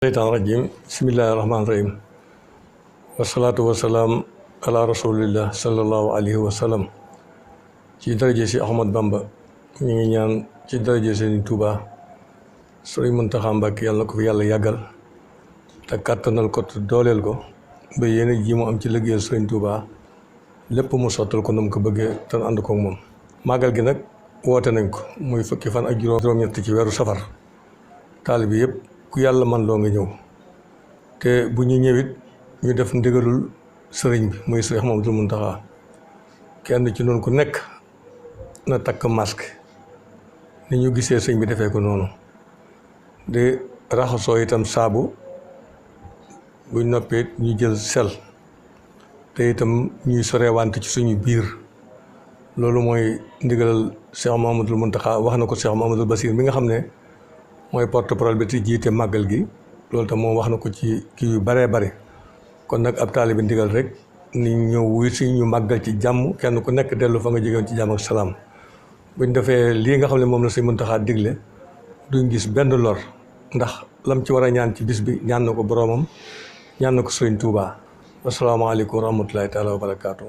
sheytaan rajim bismillahi rahmaani rahim wasalaatu wasalaam ala rasulillah sallallahu alayhi wa sallam ci daraje si Ahmad Bamba ñu ngi ñaan ci daraje Sëriñ Tuuba Sëriñ Muntaxa Mbàkke yàlla na ko fi yàlla yàggal te kàttanal ko te dooleel ko ba yéen ji mu am ci liggéeyal Sëriñ Tuuba lépp mu sottal ko na mu ko bëggee te ànd ko moom. màggal gi nag woote nañ ko muy fukki fan ak juróom-ñett ci weeru safar taalibe bi yëpp ku yàlla man loo nga ñëw te bu ñu ñëwit ñu def ndigalul sëriñ bi muy Sëriñ Mamadu Muntaxa kenn ci noonu ku nekk na takk masque ni ñu gisee sëñ bi defee ko noonu di raxasoo itam saabu buñ noppee ñu jël sel te itam ñuy sorewante ci suñu biir loolu mooy ndigalal Cheikh Mamadou Muntaxa wax na ko Cheikh Mamadou Basir mi nga xam ne mooy porte-parole bi te jiite màggal gi loolu tam moom wax na ko ci kii yu baree bare kon nag ab taalibe ndigal rek ni ñëw wuy si ñu màggal ci jàmm kenn ku nekk dellu fa nga jógewoon ci jàmm ak salaam buñ defee lii nga xam ne moom la Sëñ Muntaxa digle duñ gis benn lor ndax lam ci war a ñaan ci bis bi ñaan na ko boroomam ñaan na ko Sëriñ Tuubaa asalaamaaleykum wa rahmatulahi taala wa barakaatu.